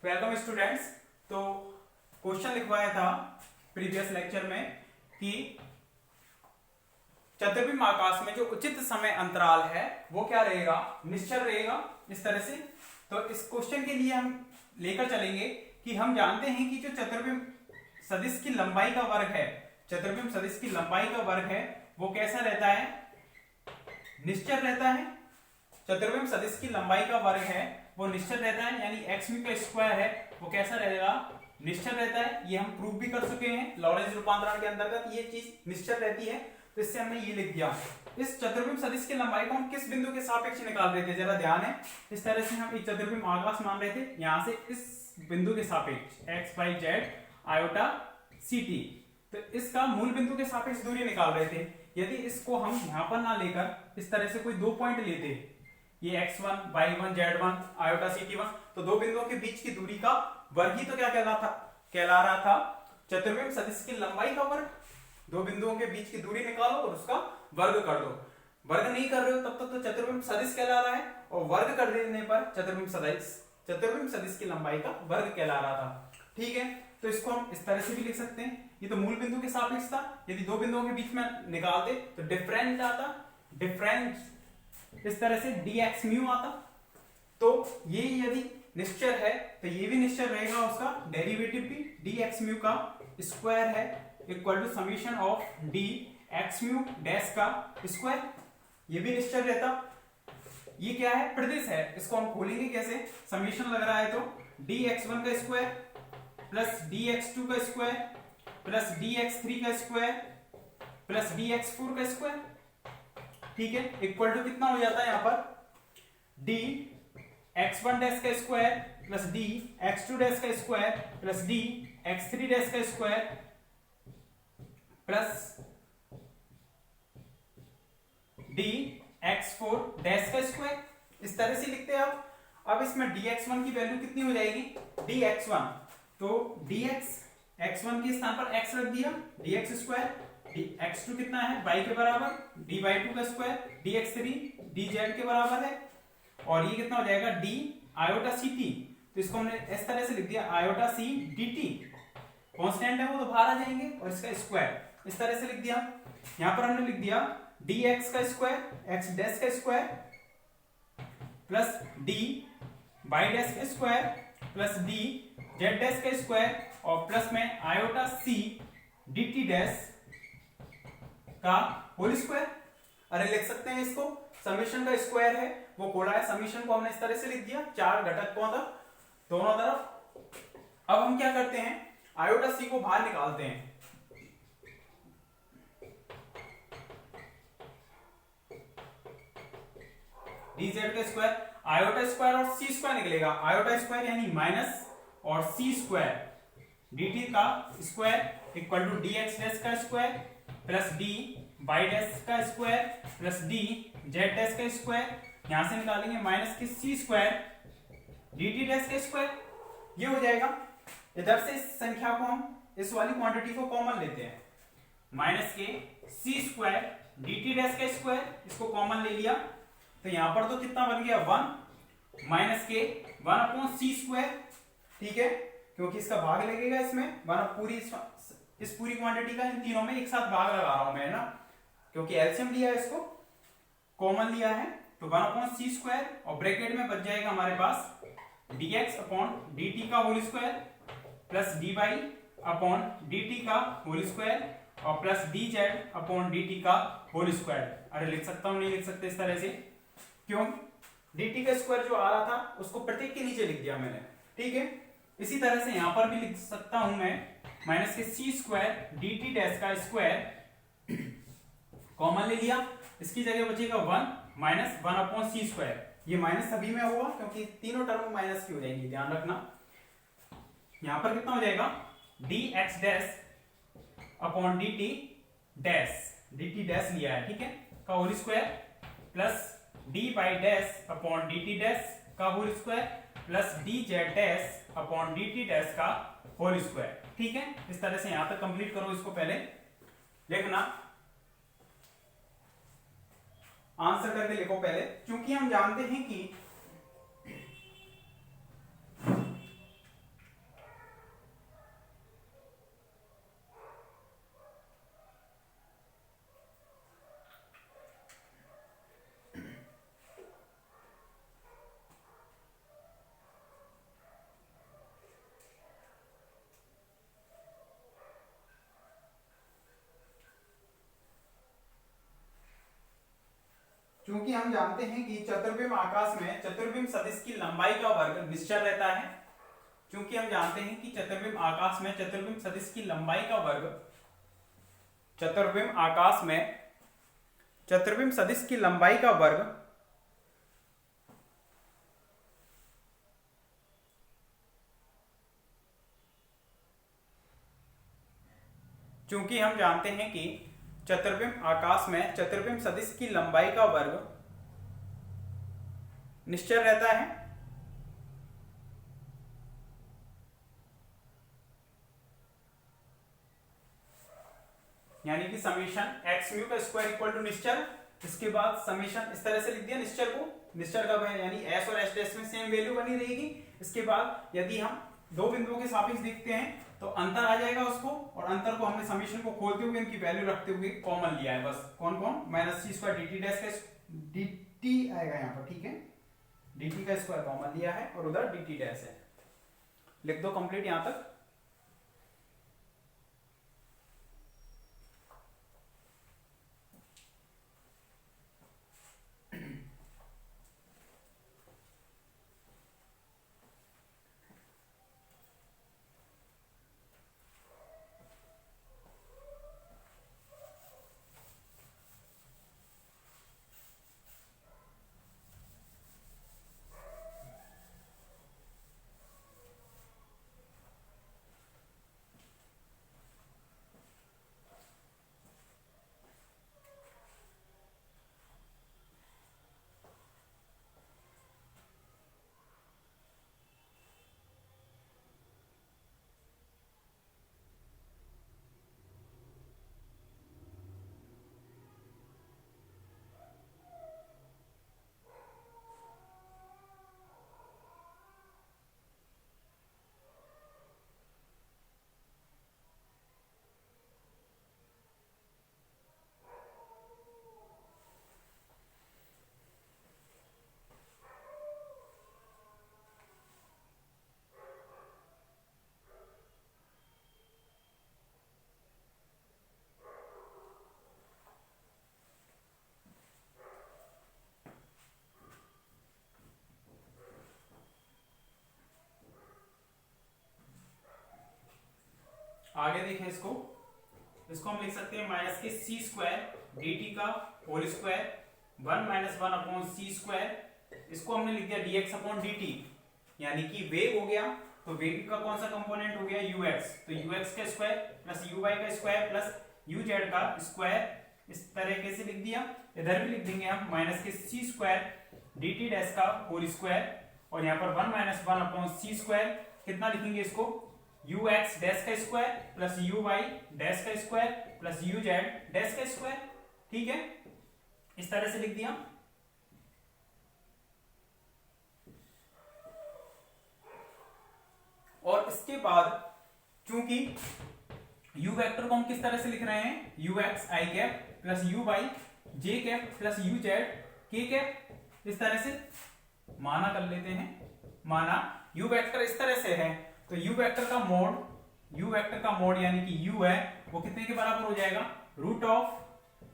Welcome students. तो question लिखवाया था प्रीवियस लेक्चर में कि चतुर्विम आकाश में जो उचित समय अंतराल है वो क्या रहेगा, निश्चल रहेगा। इस तरह से तो इस क्वेश्चन के लिए हम लेकर चलेंगे कि हम जानते हैं कि जो चतुर्विम सदिश की लंबाई का वर्ग है, चतुर्विम सदिश की लंबाई का वर्ग है वो कैसा रहता है, निश्चल रहता है। चतुर्विम सदिश की लंबाई का वर्ग है वो निश्चल रहता है, यानी एक्स म्यू का स्क्वायर है वो कैसा रहेगा, निश्चल रहता है। ये हम प्रूव भी कर चुके हैं लॉरेंज रूपांतरण के अंतर्गत, ये चीज निश्चल रहती है। तो इससे हमने ये लिख दिया। इस चतुर्विम सदिश की लंबाई को हम किस बिंदु के सापेक्ष निकाल रहे थे, जरा ध्यान है। इस तरह से हम एक चतुर्विम आकाश मान रहे थे, यहां से इस बिंदु के सापेक्ष एक्स वाई जेड आयोटा सी टी, तो इसका मूल बिंदु के सापेक्ष दूरी निकाल रहे थे। यदि इसको हम यहां पर ना लेकर इस तरह से कोई दो पॉइंट लेते, ये x1 y1 z1 iota ct1, तो दो बिंदुओं के बीच की दूरी का वर्ग ही तो क्या कहला रहा था, चतुर्विम सदिश की लंबाई का वर्ग। दो बिंदुओं के बीच की दूरी निकालो और उसका वर्ग कर दो। वर्ग नहीं कर रहे हो तब तक तो चतुर्विम सदिश कहला रहा है, और वर्ग कर देने पर चतुर्विम सदिश की लंबाई का वर्ग कहला रहा था। ठीक है, तो इसको हम इस तरह से भी लिख सकते हैं। ये तो मूल बिंदु के सापेक्ष था, यदि दो बिंदुओं के बीच में निकालते तो डिफरेंस आता, डिफरेंस इस तरह से dx म्यू आता। तो ये यदि निश्चल है तो ये भी निश्चल रहेगा, उसका डेरिवेटिव भी dx म्यू का स्क्वायर है equal to summation of dx mu dash का स्क्वायर, ये भी निश्चल रहता। ये क्या है, प्रदिश है, इसको हम खोलेंगे कैसे, समीशन लग रहा है तो dx1 का स्क्वायर प्लस dx2 का स्क्वायर प्लस dx3 का स्क्वायर प्लस dx4 का स्क्वायर। ठीक है, इक्वल टू कितना हो जाता है यहाँ पर d x1 डैश का square plus d x2 dash का square plus d x3 dash का square plus d x4 dash का स्क्वायर। इस तरह से लिखते हैं आप। अब इसमें dx1 की वैल्यू कितनी हो जाएगी, dx1, तो dx x1 के स्थान पर x रख दिया, dx स्क्वायर, x2 कितना है y के बराबर, dy2 का स्क्वायर, dx3 dz के बराबर है, और ये कितना हो जाएगा d आयोटा ct। तो इसको हमने इस तरह से लिख दिया आयोटा c dt, कांस्टेंट है वो तो बाहर आ जाएंगे, और इसका स्क्वायर इस तरह से लिख दिया। यहां पर हमने लिख दिया dx का स्क्वायर x डैश का square plus d y dash का square plus d z dash का स्क्वायर और प्लस में आयोटा c dt डैश का होल स्क्वायर। अरे लिख सकते हैं इसको, समीशन का स्क्वायर है वो खोला है, समीशन को हमने इस तरह से लिख दिया, चार घटकों तक दोनों तरफ। अब हम क्या करते हैं, आयोटा सी को बाहर निकालते हैं। dz का स्क्वायर, आयोटा स्क्वायर और सी स्क्वायर निकलेगा, आयोटा स्क्वायर यानी माइनस और सी स्क्वायर dt का square equal to dx dash का square plus d y dash का square plus d z dash का स्क्वायर, यहां से निकालेंगे माइनस के c स्क्वायर dt डैश का स्क्वायर, ये हो जाएगा। इधर से इस संख्या को हम इस वाली क्वांटिटी को कॉमन लेते हैं, माइनस के c स्क्वायर dt डैश का स्क्वायर, इसको कॉमन ले लिया तो यहां पर तो कितना बन गया 1 माइनस के 1 अपॉन c स्क्वायर। ठीक है, क्योंकि इसका भाग लगेगा इसमें, इस पूरी क्वांटिटी का इन तीनों में एक साथ भाग लगा रहा हूं मैं ना, क्योंकि एलसीएम लिया है, इसको कॉमन लिया है, तो 1 अपॉन सी स्क्वायर और ब्रैकेट में बच जाएगा हमारे पास dx अपॉन dt का whole square plus dy upon dt का होल स्क्वायर और प्लस dz अपॉन dt का होल स्क्वायर। अरे लिख सकता हूं, नहीं लिख सकते इस तरह से, क्यों, dt का स्क्वायर जो आ रहा था उसको प्रत्येक के नीचे लिख दिया मैंने। ठीक है, इसी तरह से यहां पर भी लिख सकता हूं मैं, माइनस के सी स्क्वायर dt डैश का स्क्वायर कॉमन ले लिया, इसकी जगह बचेगा 1 माइनस 1 अपॉन सी स्क्वायर। ये माइनस सभी में होगा क्योंकि तीनों टर्म माइनस की हो जाएंगी, ध्यान रखना। यहां पर कितना हो जाएगा dx dash upon dt dash लिया है, ठीक है, का whole square plus dy dash upon dt dash का whole square plus dz dash upon dt dash का होल स्क्वायर। ठीक है, इस तरह से यहां तक कंप्लीट करो, इसको पहले लिखना, आंसर करके लिखो पहले, क्योंकि हम जानते हैं कि चूंकि हम जानते हैं कि चतुर्बिम्ब आकाश में चतुर्बिम्ब सदिश की लंबाई का वर्ग निश्चल रहता है। चूंकि हम जानते हैं कि चतुर्बिम्ब आकाश में चतुर्बिम्ब सदिश की लंबाई का वर्ग चतुर्बिम्ब आकाश में चतुर्बिम्ब सदिश की लंबाई का वर्ग चूंकि हम जानते हैं कि चतुर्बिम्ब आकाश में चतुर्बिम्ब सदिश की लंबाई का वर्ग निश्चल रहता है, यानी कि समेशन एक्स म्यू का स्क्वायर इक्वल टू निश्चल। इसके बाद समेशन इस तरह से लिख दिया निश्चल को, निश्चल का यानी एस और एस डैश में सेम वैल्यू बनी रहेगी। इसके बाद यदि हम दो बिंदुओं के सापेक्ष देखते हैं तो अंतर आ जाएगा उसको, और अंतर को हमने समेशन को खोलते हुए इनकी वैल्यू रखते हुए कॉमन लिया है बस। कौन कौन? Minus C square D T dash का dt आएगा यहाँ पर, ठीक है, dt का स्क्वायर कॉमन लिया है और उधर dt डैश है। लिख दो कंप्लीट यहां तक। आगे देखें इसको हम लिख सकते हैं माइनस के सी स्क्वायर डी टी का होल स्क्वायर 1 माइनस 1 अपॉन सी स्क्वायर। इसको हमने लिख दिया dx अपॉन dt, यानी कि वेग हो गया, तो वेग का कौन सा कंपोनेंट हो गया ux, तो ux का स्क्वायर प्लस uy का स्क्वायर प्लस uz का स्क्वायर। इस तरीके से लिख दिया। इधर भी लिख देंगे हम माइनस के सी स्क्वायर dt डैश का होल स्क्वायर, और यहाँ पर 1 माइनस 1 अपॉन सी स्क्वायर। कितना लिखेंगे इसको? ux डैश का स्क्वायर प्लस uy डैश का स्क्वायर प्लस uz डैश का स्क्वायर, ठीक है, इस तरह से लिख दिया। और इसके बाद चूंकि u वेक्टर को हम किस तरह से लिख रहे हैं? ux i cap plus uy j cap plus uz k cap, इस तरह से माना कर लेते हैं। माना u वेक्टर इस तरह से है, तो u वेक्टर का मोड यानी कि u है वो कितने के बराबर हो जाएगा? Root of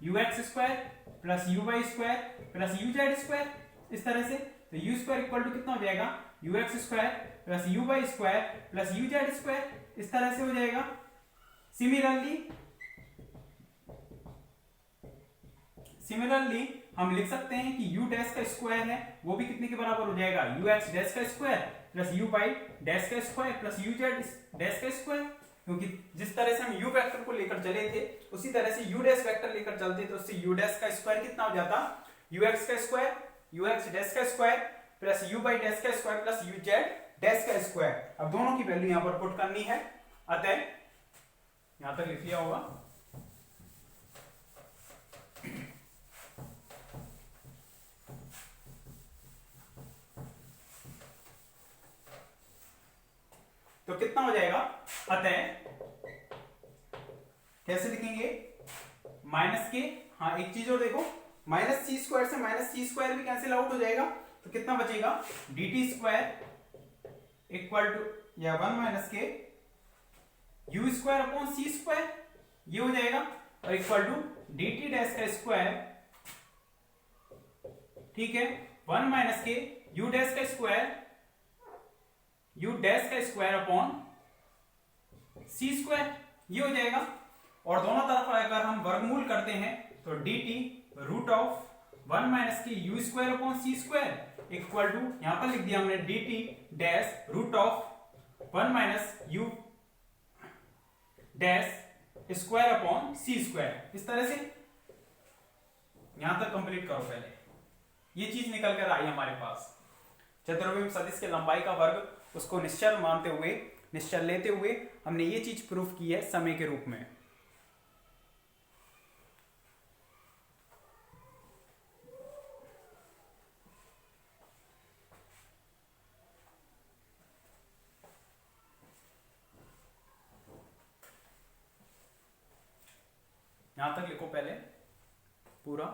ux square plus uy square plus uz square, इस तरह से। तो u स्क्वायर इक्वल टू कितना हो जाएगा? ux square plus uy square plus uz square, इस तरह से हो जाएगा। सिमिलरली हम लिख सकते हैं कि u डैश का स्क्वायर है वो भी कितने के बराबर हो जाएगा? ux डैश का स्क्वायर प्लस uy डैश का स्क्वायर प्लस uz डैश का स्क्वायर, क्योंकि जिस तरह से हम u वेक्टर को लेकर चले थे उसी तरह से u डैश वेक्टर लेकर चलते तो उससे u डैश का स्क्वायर कितना हो जाता? ux का स्क्वायर ux डैश का स्क्वायर प्लस uy डैश का स्क्वायर प्लस uz डैश का स्क्वायर। अब दोनों की वैल्यू यहां पर पुट करनी है, अतः यहां तक लिख लिया होगा। तो कितना हो जाएगा? अतः कैसे लिखेंगे? माइनस के, हाँ एक चीज और देखो, माइनस सी स्क्वायर से माइनस सी स्क्वायर भी कैंसिल आउट हो जाएगा, तो कितना बचेगा? D T square equal to या 1 माइनस के you square upon C square, ये हो जाएगा, और equal to D T dash का स्क्वायर ठीक है, 1 माइनस के यू डैश का स्क्वायर अपॉन सी स्क्वायर, ये हो जाएगा। और दोनों तरफ अगर हम वर्गमूल करते हैं तो D T root of 1 minus के you square upon C square equal to, यहां पर लिख दिया हमने D T dash root of 1 minus u dash square upon C square. इस तरह से यहां तक कंप्लीट करो पहले। ये चीज निकल कर आई हमारे पास, चतुर्विम सदिश के लंबाई का वर्ग, उसको निश्चल मानते हुए, निश्चल लेते हुए हमने ये चीज प्रूफ की है समय के रूप में। यहां तक लिखो पहले पूरा।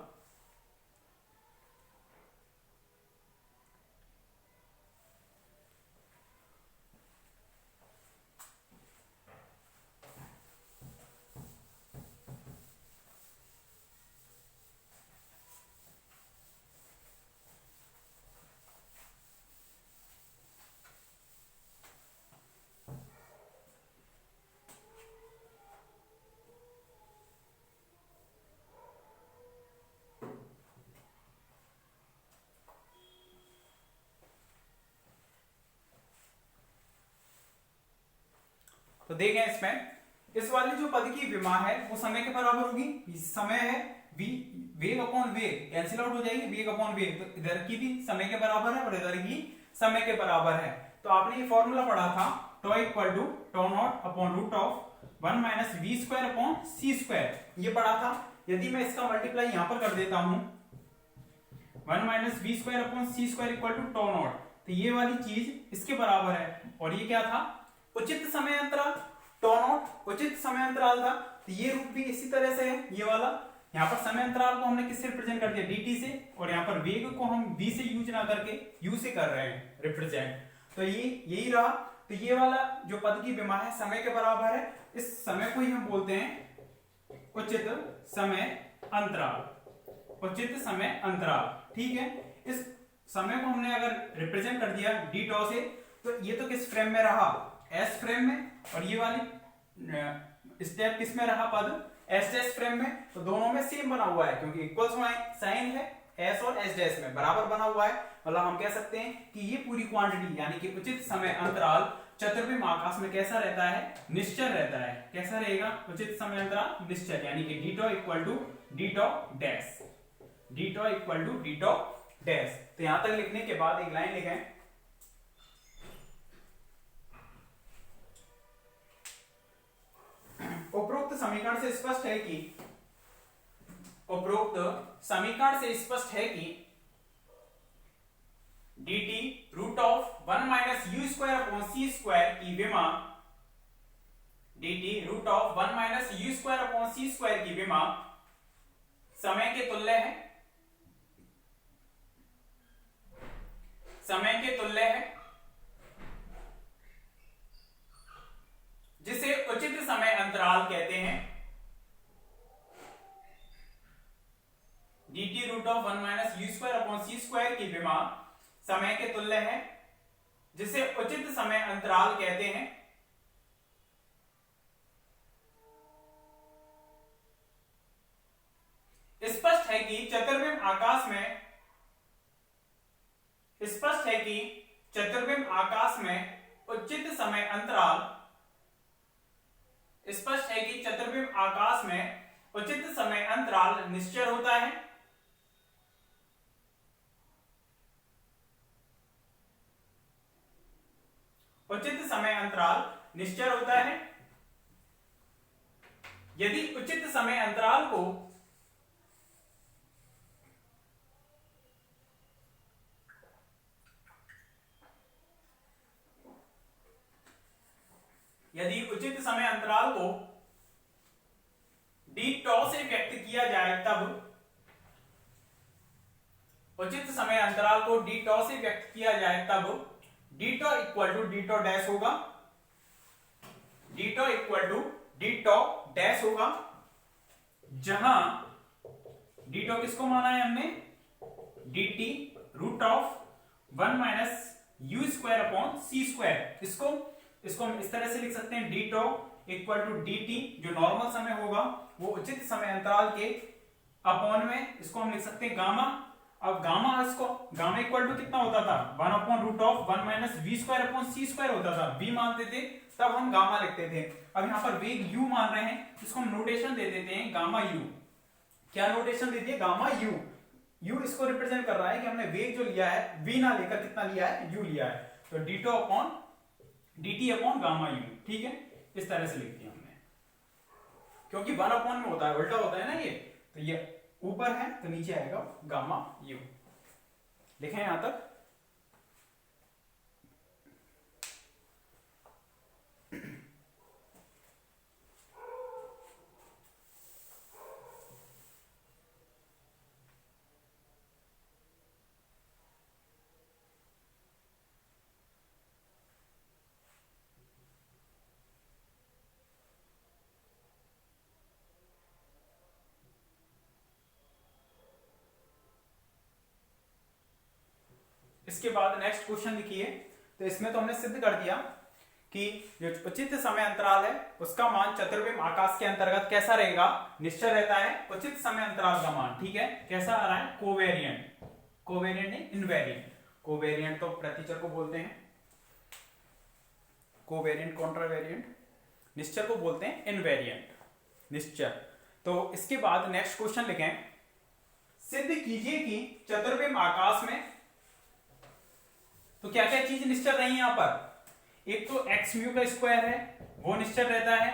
तो देखें इसमें इस वाली जो पद की विमा है वो समय के बराबर होगी। समय है v, वेग अपॉन वेग कैंसिल आउट हो जाएगी, वेग अपॉन वेग, तो इधर की भी समय के बराबर है और इधर की समय के बराबर है। तो आपने ये फॉर्मूला पढ़ा था tau equal to tau naught upon root of 1 minus we square upon C square, ये पढ़ा था। यदि मैं इसका मल्टीप्लाई यहां पर कर देता हूं 1 minus we square upon C square equal to tau naught, तो ये वाली चीज इसके बराबर है। और ये क्या था, उचित समय अंतराल, टॉ नॉट उचित समय अंतराल था। तो ये रूप भी इसी तरह से है, ये वाला। यहाँ पर समय अंतराल को हमने किससे रिप्रेजेंट कर दिया, dt से, और यहाँ पर वेग को हम v से यूज ना करके u से कर रहे हैं रिप्रेजेंट। तो ये यही रहा। तो ये वाला जो पद की विमा है समय के बराबर है। इस समय को ही हम बोलते हैं उचित समय अंतराल, उचित समय अंतराल, ठीक है। इस समय को हमने अगर रिप्रेजेंट कर दिया डी टॉ से, तो ये तो किस फ्रेम में रहा, एस फ्रेम में, और ये वाली स्टेप किस में रहा, पद एस डैश फ्रेम में। तो दोनों में सेम बना हुआ है क्योंकि इक्वल साइन है, एस और एस डैश में बराबर बना हुआ है। मतलब हम कह सकते हैं कि ये पूरी क्वांटिटी यानी कि उचित समय अंतराल चतुर्विम आकाश में कैसा रहता है, निश्चल रहता है। कैसा रहेगा, उचित समय अंतराल निश्चल, यानी कि D tau equal to D tau dash, D tau equal to D tau dash. तो यहां तक लिखने के बाद एक लाइन लिखें, उपरोक्त समीकरण से स्पष्ट है कि, उपरोक्त समीकरण से स्पष्ट है कि dt root of 1 minus you square upon C square की विमा, dt root of 1 minus you square upon C square की विमा समय के तुल्य है, समय के तुल्य है, जिसे उचित समय अंतराल कहते हैं। dt root of 1 minus you square upon C square की विमा समय के तुल्य है, जिसे उचित समय अंतराल कहते हैं। स्पष्ट है कि चतुर्विम आकाश में, स्पष्ट है कि चतुर्विम आकाश में उचित समय अंतराल, स्पष्ट है कि चतुर्विम आकाश में उचित समय अंतराल निश्चल होता है। उचित समय अंतराल निश्चल होता है यदि उचित समय अंतराल को डी टॉ से व्यक्त किया जाए तब, उचित समय अंतराल को डी टॉ से व्यक्त किया जाए तब D tau equal to D tau dash होगा, D tau equal to D tau dash होगा, जहां डी टॉ किसको माना है हमने, dt root of 1 minus you square upon C square. इसको हम इस तरह से लिख सकते हैं D tau equal to D T, जो नॉर्मल समय होगा वो उचित समय अंतराल के अपॉन में इसको हम लिख सकते हैं गामा। अब गामा इक्वल टू कितना होता था 1 upon root of 1 minus we square upon C square होता था। वी मानते थे तब हम गामा लिखते थे। अब यहाँ पर वेग यू मान रहे हैं, इसको हम नोटेशन दे देते हैं गामा यू। क्या नोटेशन दे दिए गामा यू। यू इसको रिप्रेजेंट कर रहा है कि हमने वेग जो लिया है वी ना लेकर कितना लिया है यू लिया है, तो ditto upon dt upon gamma you. ठीक है, इस तरह से लिख दिया हमने, क्योंकि 1 अपॉन में होता है, उल्टा होता है ना ये, तो ये ऊपर है तो नीचे आएगा गामा यू। लिखें यहां तक। इसके बाद नेक्स्ट क्वेश्चन लिखिए। तो इसमें तो हमने सिद्ध कर दिया कि जो उचित समय अंतराल है उसका मान चतुर्विम आकाश के अंतर्गत कैसा रहेगा, निश्चय रहता है उचित समय अंतराल का मान। ठीक है, कैसा आ रहा है कोवेरिएंट, कोवेरिएंट नहीं इनवेरिएंट। कोवेरिएंट तो प्रतिचर को बोलते हैं, कोवेरिएंट कॉन्ट्रावेरिएंट, निश्चय को बोलते हैं इनवेरिएंट निश्चय। तो इसके बाद नेक्स्ट क्वेश्चन लिखें, सिद्ध कीजिए कि चतुर्विम आकाश में तो क्या क्या चीज निश्चल रही है यहां पर। एक तो एक्स म्यू का स्क्वायर है वो निश्चल रहता है,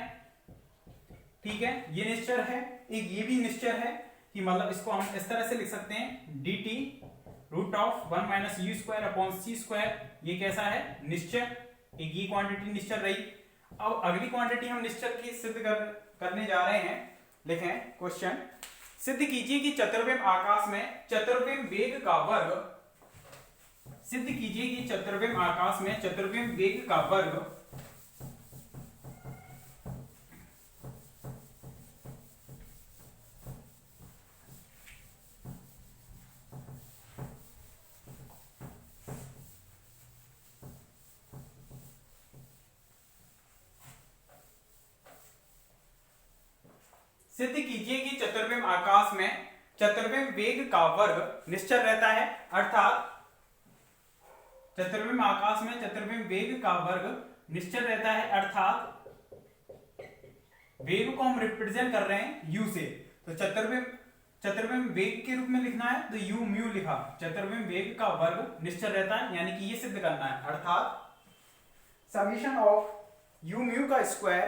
ठीक है, ये निश्चल है। एक ये भी निश्चल है कि मतलब इसको हम इस तरह से लिख सकते हैं d T root of 1 minus you square upon C square. ये कैसा है निश्चल, एक ये क्वांटिटी निश्चल रही। अब अगली क्वांटिटी हम निश्चल की सिद्ध करने जा रहे हैं। लिखें क्वेश्चन, सिद्ध कीजिए कि चतुर्विम आकाश में चतुर्विम वेग का वर्ग, सिद्ध कीजिए कि चतुर्विम आकाश में चतुर्विम वेग का वर्ग सिद्ध कीजिए कि चतुर्विम आकाश में चतुर्विम वेग का वर्ग निश्चल रहता है, अर्थात चतुर्विम आकाश में चतुर्विम वेग का वर्ग निश्चल रहता है, अर्थात वेग को हम रिप्रेजेंट कर रहे हैं u से। तो चतुर्विम वेग के रूप में लिखना है तो u म्यू लिखा। चतुर्विम वेग का वर्ग निश्चल रहता है, यानी कि ये सिद्ध करना है, अर्थात समीशन ऑफ u म्यू का स्क्वायर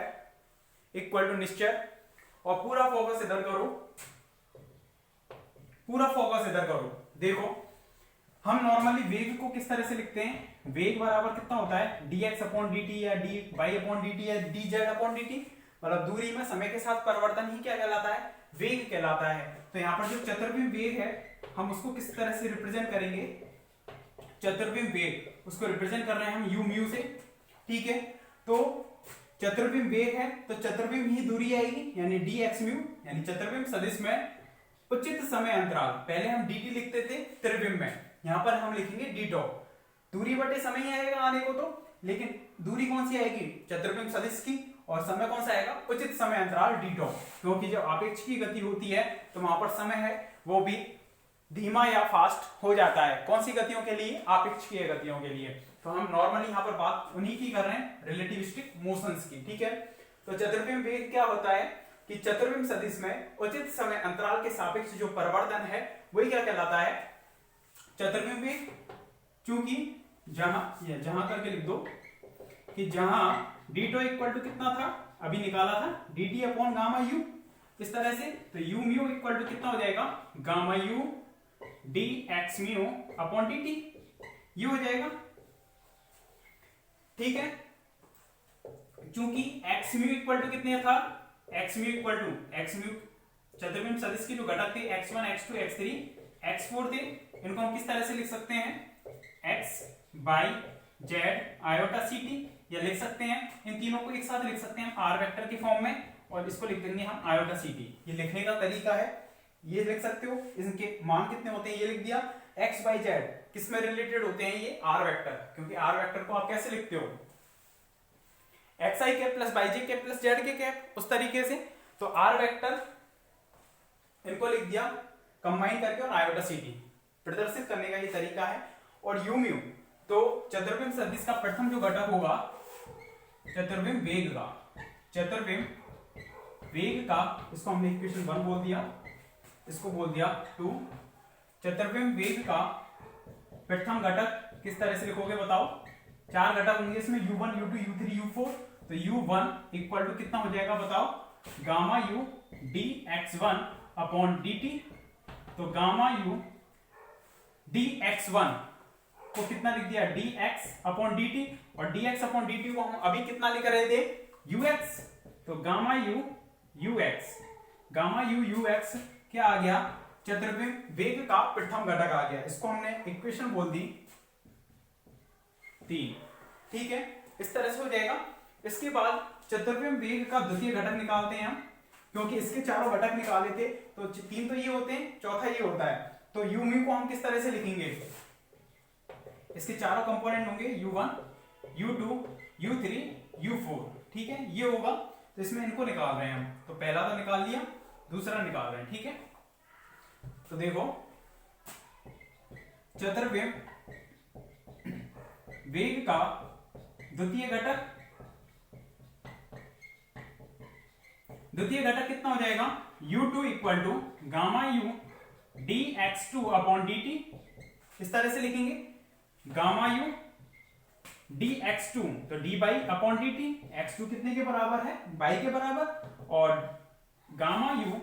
इक्वल टू निश्चल। और पूरा फोकस इधर करो, पूरा फोकस इधर करो। देखो हम नॉर्मली वेग को किस तरह से लिखते हैं, वेग बराबर कितना होता है dx अपॉन dt या dy अपॉन dt या dz अपॉन dt, मतलब दूरी में समय के साथ परिवर्तन ही क्या कहलाता है, वेग कहलाता है। तो यहाँ पर जो चतुर्विम वेग है हम उसको किस तरह से रिप्रेजेंट करेंगे, चतुर्विम वेग उसको रिप्रेजेंट कर रहे हैं हम u म्यू से। ठीक है, तो चतुर्विम वेग है तो चतुर्विम ही दूरी आएगी, यानी dx म्यू, यानी चतुर्विम सदिश में उचित समय अंतराल। पहले हम dt लिखते थे त्रिविम में, यहां पर हम लिखेंगे डी टॉ। दूरी बटे समय ही आएगा आने को तो, लेकिन दूरी कौन सी आएगी चतुर्विम सदिश की, और समय कौन सा आएगा उचित समय अंतराल डी टॉ। क्योंकि जब आपेक्ष की गति होती है तो वहां पर समय है वो भी धीमा या फास्ट हो जाता है। कौन सी गतियों के लिए, आपेक्षीय गतियों के लिए। तो हम नॉर्मली यहाँ पर बात उन्हीं की कर रहे हैं, रिलेटिविस्टिक मोशंस की। ठीक है, तो चतुर्विम वेग क्या होता है कि चतुर्विम सदिश में उचित समय अंतराल के सापेक्ष जो परिवर्तन है वही क्या कहलाता है चतुर्विम वेग। चूंकि जहां करके लिख दो कि जहां डी टो इक्वल टू कितना था, अभी निकाला था D T upon gamma you, इस तरह से। तो यू म्यू इक्वल टू कितना हो जाएगा gamma U D x mu upon D T, ये हो जाएगा। ठीक है, चूंकि एक्स म्यू इक्वल टू कितने था, X mu equal to X mu चतुर्विम सदिश की जो घटक थे x1 x2 x3 x4 थे, इनको हम किस तरह से लिख सकते हैं x by z iota C t, या लिख सकते हैं इन तीनों को एक साथ लिख सकते हैं आर वेक्टर के फॉर्म में, और इसको लिख देंगे हम आयोटा सी टी। ये लिखने का तरीका है, ये लिख सकते हो। इनके मान कितने होते हैं ये लिख दिया, एक्स बाई जेड किस में रिलेटेड होते हैं? ये आर वेक्टर, क्योंकि आर वेक्टर को आप कैसे लिखते हो? X I cap plus by J cap plus Z के कैप, उस तरीके से। तो आर वेक्टर इनको लिख दिया कंबाइन करके और आयोटा सी टी प्रदर्शित करने का ये तरीका है। और यू म्यू, तो चतुर्विम सदिश का प्रथम जो घटक होगा चतुर्विम वेग का, चतुर्विम वेग का, इसको हमने इक्वेशन 1 बोल दिया, इसको बोल दिया 2। चतुर्विम वेग का प्रथम घटक किस तरह से लिखोगे बताओ? 4 घटक होंगे इसमें, u1 u2 u3 u4। तो u1 इक्वल टू कितना हो जाएगा बताओ? Gamma u dx1 upon dt। तो गामा u dx1 को कितना लिख दिया? dx अपॉन dt, और dx अपॉन dt को हम अभी कितना लिख रहे थे? ux। तो gamma u ux, gamma u ux क्या आ गया? चतुर्विम वेग का प्रथम घटक आ गया। इसको हमने इक्वेशन बोल दी 3। ठीक है, इस तरह से हो जाएगा। इसके बाद चतुर्विम वेग का द्वितीय घटक निकालते हैं हम, क्योंकि इसके चारों घटक निकाले थे, तो 3 तो ये होते हैं, चौथा ये होता है। तो यू म्यू को हम किस तरह से लिखेंगे? इसके चारों कंपोनेंट होंगे u1 u2 u3 u4। ठीक है, ये होगा। तो इसमें इनको निकाल रहे हैं हम, तो पहला तो निकाल लिया, दूसरा निकाल रहे हैं। ठीक है, तो देखो चतुर्विम वेग का द्वितीय घटक, द्वितीय घटक कितना हो जाएगा? u2 equal to gamma u dx2 अपॉन dt। इस तरह से लिखेंगे गामा u dx2, तो d by upon dt, x2 कितने के बराबर है? बाई के बराबर। और गामा u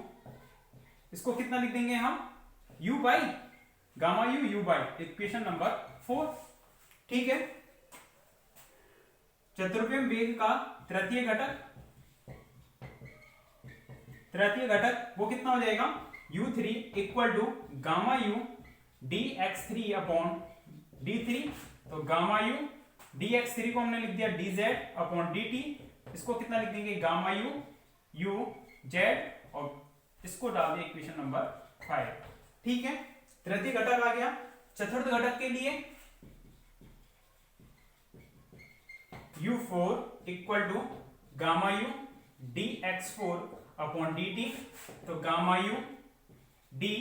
इसको कितना लिख देंगे हम? u by, gamma u by, equation number 4। ठीक है, चतुर्विम वेग का तृतीय घटक, तृतीय घटक वो कितना हो जाएगा? u3 equal to gamma u dx3 अपॉन d3। तो गामा u dx3 को हमने लिख दिया dz अपॉन dt। इसको कितना लिख देंगे? गामा u z, और इसको डाल दिया इक्वेशन नंबर 5। ठीक है, तृतीय घटक आ गया। चतुर्थ घटक के लिए u4 equal to gamma u dx4 upon dt। तो गामा u d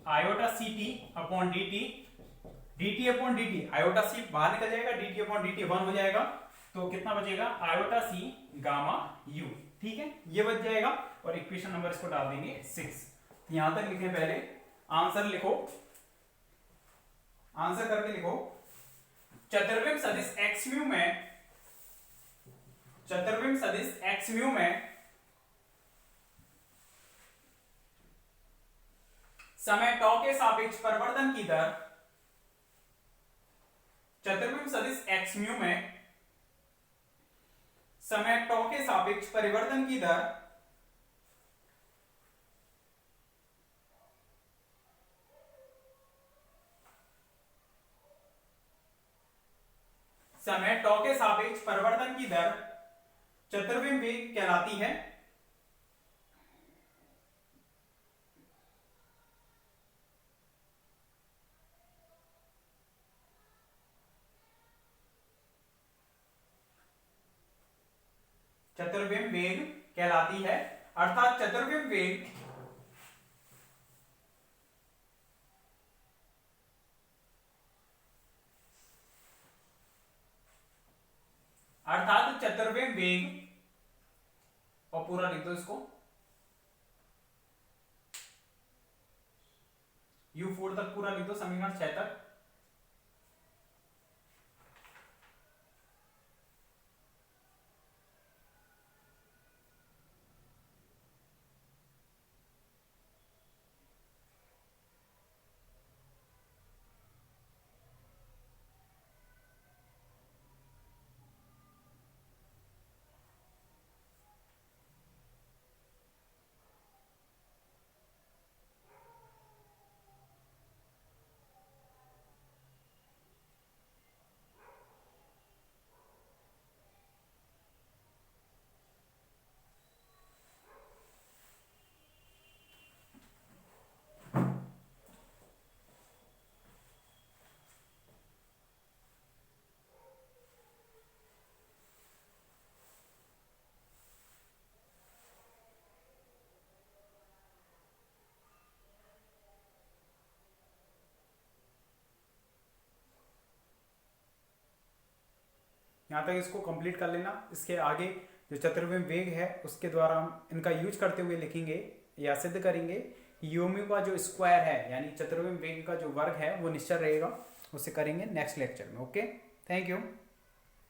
आयोटा सी T upon dt, dt upon dt, iota C बाहर निकल जाएगा, dt अपॉन dt 1 हो जाएगा। तो कितना बचेगा? आयोटा सी गामा u। ठीक है, ये बच जाएगा। और इक्वेशन नंबर इसको डाल देंगे 6। यहां तक लिखें, पहले आंसर लिखो, आंसर करके लिखो। चतुर्विम सदिश x म्यू में, चतुर्विम सदिश x म्यू में समय टॉ के सापेक्ष परिवर्तन की दर, चतुर्विम सदिश x म्यू में समय टॉ के सापेक्ष परिवर्तन की दर समय टॉ के सापेक्ष परिवर्तन की दर चतुर्विम वेग कहलाती है। चतुर्विम वेग कहलाती है, अर्थात चतुर्विम वेग अर्थात चतुर्विम वेग, और पूरा लिख दो इसको, u4 तक पूरा लिख दो, समीकरण 6 तक। यहाँ तक इसको कंप्लीट कर लेना। इसके आगे जो चतुर्विम वेग है उसके द्वारा हम इनका यूज करते हुए लिखेंगे या सिद्ध करेंगे कि u का जो स्क्वायर है यानी चतुर्विम वेग का जो वर्ग है वो निश्चल रहेगा। उसे करेंगे नेक्स्ट लेक्चर में। Okay, thank you.